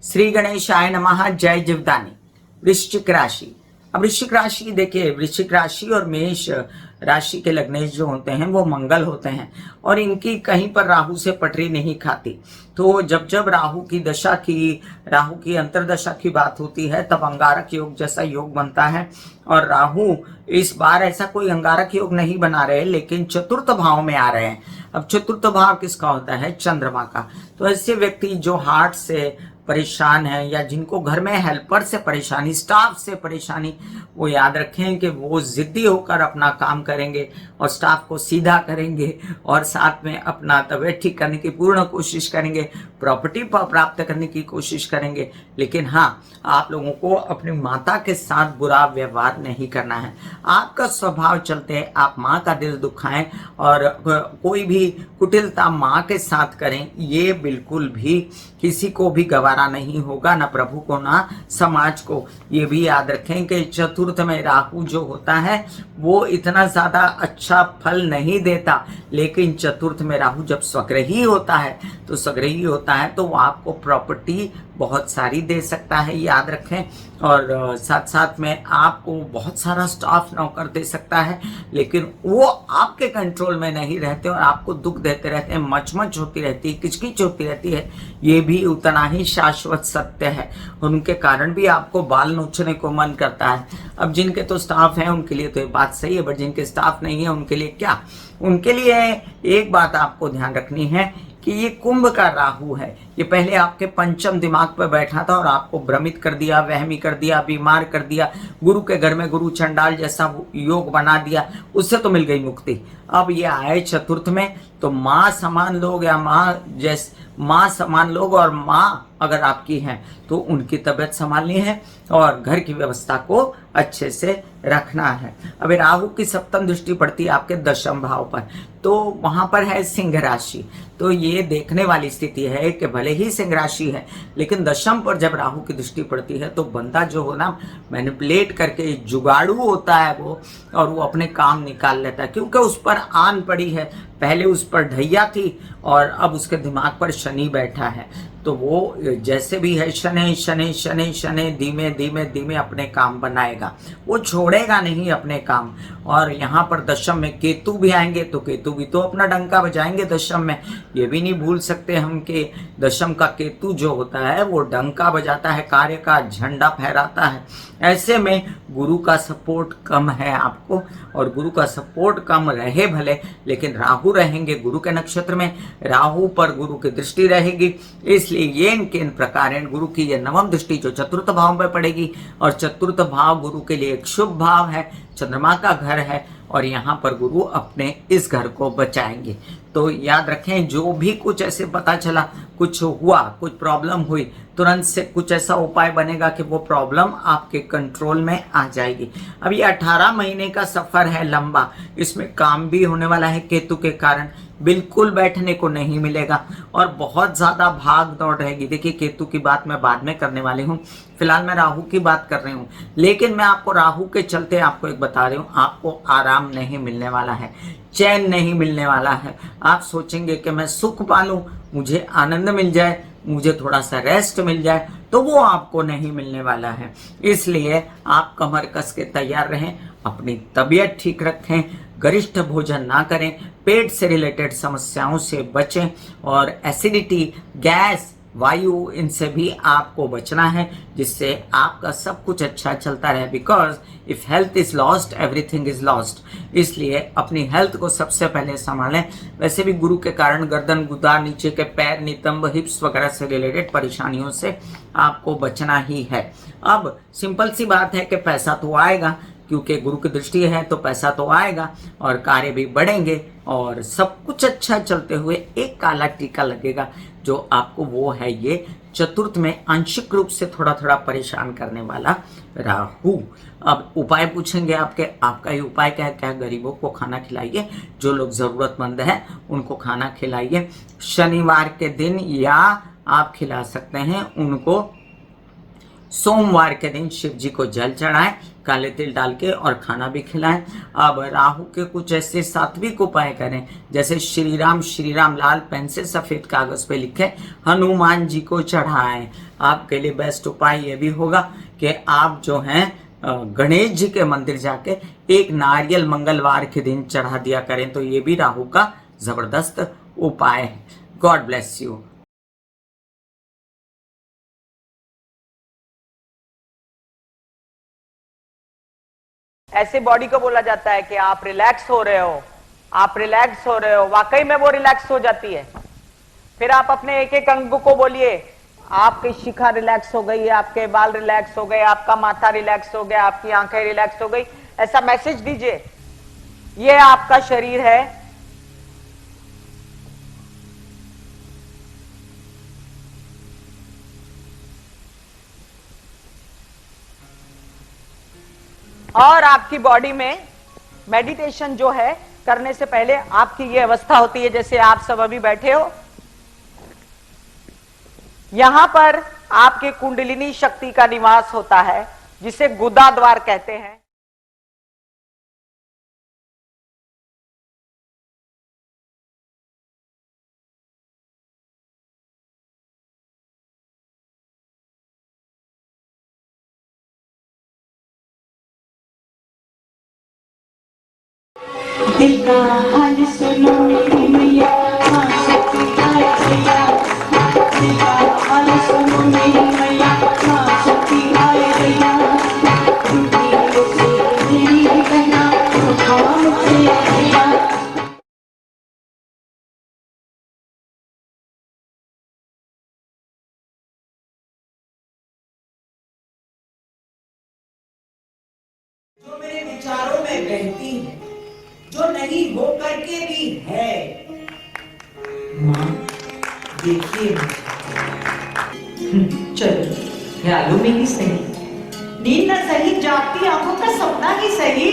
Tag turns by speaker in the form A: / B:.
A: श्री गणेशाय नमः। जय जीवदानी। वृश्चिक राशि। अब वृश्चिक राशि देखिए, वृश्चिक राशि और मेष राशि के लग्नेश जो होते हैं वो मंगल होते हैं और इनकी कहीं पर राहु से पटरी नहीं खाती। तो जब जब राहु की अंतर्दशा की बात होती है तब अंगारक योग जैसा योग बनता है। और राहु इस बार ऐसा कोई अंगारक योग नहीं बना रहे, लेकिन चतुर्थ भाव में आ रहे हैं। अब चतुर्थ भाव किसका होता है? चंद्रमा का। तो ऐसे व्यक्ति जो हार्ट से परेशान है या जिनको घर में हेल्पर से परेशानी, स्टाफ से परेशानी, वो याद रखें कि वो जिद्दी होकर अपना काम करेंगे और स्टाफ को सीधा करेंगे और साथ में अपना तबीयत ठीक करने की पूर्ण कोशिश करेंगे, प्रॉपर्टी प्राप्त करने की कोशिश करेंगे। लेकिन हाँ, आप लोगों को अपनी माता के साथ बुरा व्यवहार नहीं करना है। आपका स्वभाव चलते आप माँ का दिल दुखाएं और कोई भी कुटिलता माँ के साथ करें, ये बिल्कुल भी किसी को भी गवारा नहीं होगा, ना प्रभु को ना समाज को। ये भी याद रखें कि चतुर्थ में राहु जो होता है वो इतना ज्यादा अच्छा फल नहीं देता, लेकिन चतुर्थ में राहु जब स्वग्रही होता है तो वो आपको प्रॉपर्टी बहुत सारी दे सकता है, याद रखें। और साथ साथ में आपको बहुत सारा स्टाफ नौकर दे सकता है, लेकिन वो आपके कंट्रोल में नहीं रहते और आपको दुख देते रहते हैं, मचमच होती रहती है, किचकिच होती रहती है। ये भी उतना ही शाश्वत सत्य है। उनके कारण भी आपको बाल नोचने को मन करता है। अब जिनके तो स्टाफ है उनके लिए तो ये बात सही है, बट जिनके स्टाफ नहीं है उनके लिए क्या? उनके लिए एक बात आपको ध्यान रखनी है कि ये कुंभ का राहु है। ये पहले आपके पंचम दिमाग पर बैठा था और आपको भ्रमित कर दिया, वहमी कर दिया, बीमार कर दिया, गुरु के घर में गुरु चंडाल जैसा योग बना दिया, उससे तो मिल गई मुक्ति। अब ये आए चतुर्थ में तो माँ समान लोग या माँ समान लोग, और माँ अगर आपकी हैं तो उनकी तबीयत संभालनी है और घर की व्यवस्था को अच्छे से रखना है। अब राहु की सप्तम दृष्टि पड़ती है आपके दशम भाव पर, तो वहां पर है सिंह राशि। तो ये देखने वाली स्थिति है कि भले ही सिंह राशि है, लेकिन दशम पर जब राहु की दृष्टि पड़ती है तो बंदा जो हो ना मैनिपुलेट करके जुगाड़ू होता है वो, और वो अपने काम निकाल लेता है, क्योंकि उस पर आन पड़ी है। पहले उस पर ढैया थी और अब उसके दिमाग पर शनि बैठा है, तो वो जैसे भी है शनि शनि शनि शनि धीमे धीमे धीमे अपने काम बनाएगा, वो छोड़ेगा नहीं अपने काम। और यहाँ पर दशम में केतु भी आएंगे तो केतु भी तो अपना डंका बजाएंगे दशम में। ये भी नहीं भूल सकते हम कि दशम का केतु जो होता है वो डंका बजाता है, कार्य का झंडा फहराता है। ऐसे में गुरु का सपोर्ट कम है आपको, और गुरु का सपोर्ट कम रहे भले, लेकिन राहु रहेंगे गुरु के नक्षत्र में, राहु पर गुरु की दृष्टि रहेगी। इसलिए ये इन प्रकार गुरु की ये नवम दृष्टि जो चतुर्थ भाव में पड़ेगी, और चतुर्थ भाव गुरु के लिए एक शुभ भाव है, चंद्रमा का घर है, और यहाँ पर गुरु अपने इस घर को बचाएंगे। तो याद रखें, जो भी कुछ ऐसे पता चला, कुछ हुआ, कुछ प्रॉब्लम हुई, तुरंत से कुछ ऐसा उपाय बनेगा कि वो प्रॉब्लम आपके कंट्रोल में आ जाएगी। अब ये 18 महीने का सफर है लंबा, इसमें काम भी होने वाला है केतु के कारण, बिल्कुल बैठने को नहीं मिलेगा और बहुत ज्यादा भाग दौड़ रहेगी। देखिए, केतु की बात मैं बाद में करने वाली हूँ, फिलहाल मैं राहु की बात कर रही हूँ। लेकिन मैं आपको राहु के चलते आपको एक बता रही हूँ, आपको आराम नहीं मिलने वाला है, चैन नहीं मिलने वाला है। आप सोचेंगे कि मैं सुख पालूं, मुझे आनंद मिल जाए, मुझे थोड़ा सा रेस्ट मिल जाए, तो वो आपको नहीं मिलने वाला है। इसलिए आप कमर कस के तैयार रहें, अपनी तबीयत ठीक रखें, गरिष्ठ भोजन ना करें, पेट से रिलेटेड समस्याओं से बचें, और एसिडिटी, गैस, वायु, इनसे भी आपको बचना है, जिससे आपका सब कुछ अच्छा चलता रहे। Because if health is lost everything is lost. इसलिए अपनी हेल्थ को सबसे पहले संभालें। वैसे भी गुरु के कारण गर्दन, गुदा, नीचे के पैर, नितंब, हिप्स वगैरह से रिलेटेड परेशानियों से आपको बचना ही है। अब सिंपल सी बात है कि पैसा तो आएगा, क्योंकि गुरु की दृष्टि है तो पैसा तो आएगा और कार्य भी बढ़ेंगे और सब कुछ अच्छा चलते हुए एक काला टीका लगेगा जो आपको, वो है ये चतुर्थ में आंशिक रूप से थोड़ा थोड़ा परेशान करने वाला राहु। अब उपाय पूछेंगे आपका ये उपाय क्या है? क्या गरीबों को खाना खिलाइए, जो लोग जरूरतमंद हैं उनको खाना खिलाइए। शनिवार के दिन या आप खिला सकते हैं उनको सोमवार के दिन शिव जी को जल चढ़ाएं काले तिल डाल के और खाना भी खिलाएं। अब राहु के कुछ ऐसे सात्विक उपाय करें, जैसे श्री राम लाल पेन से सफेद कागज पे लिखें, हनुमान जी को चढ़ाएं। आपके लिए बेस्ट उपाय ये भी होगा कि आप जो हैं गणेश जी के मंदिर जाके एक नारियल मंगलवार के दिन चढ़ा दिया करें, तो ये भी राहु का जबरदस्त उपाय है। God bless you.
B: ऐसे बॉडी को बोला जाता है कि आप रिलैक्स हो रहे हो, आप रिलैक्स हो रहे हो। वाकई में वो रिलैक्स हो जाती है। फिर आप अपने एक एक अंग को बोलिए, आपकी शिखा रिलैक्स हो गई, आपके बाल रिलैक्स हो गए, आपका माथा रिलैक्स हो गया, आपकी आंखें रिलैक्स हो गई। ऐसा मैसेज दीजिए, ये आपका शरीर है, और आपकी बॉडी में मेडिटेशन जो है करने से पहले आपकी ये अवस्था होती है, जैसे आप सब अभी बैठे हो, यहां पर आपके कुंडलिनी शक्ति का निवास होता है, जिसे गुदा द्वार कहते हैं।
C: दिल का हाल सुनो मेरी मैया, हाँ शक्ति आए भैया। दिल का हाल सुनो मेरी मैया, हाँ शक्ति आए भैया। दिल से मेरी बहना, हाँ मुझे भैया।
D: जो मेरे विचारों में बहती है, जो नहीं हो करके भी है, माँ देखिए चलो ख्यालों में ही सही, नींद न सही, जागती आंखों का सपना ही सही।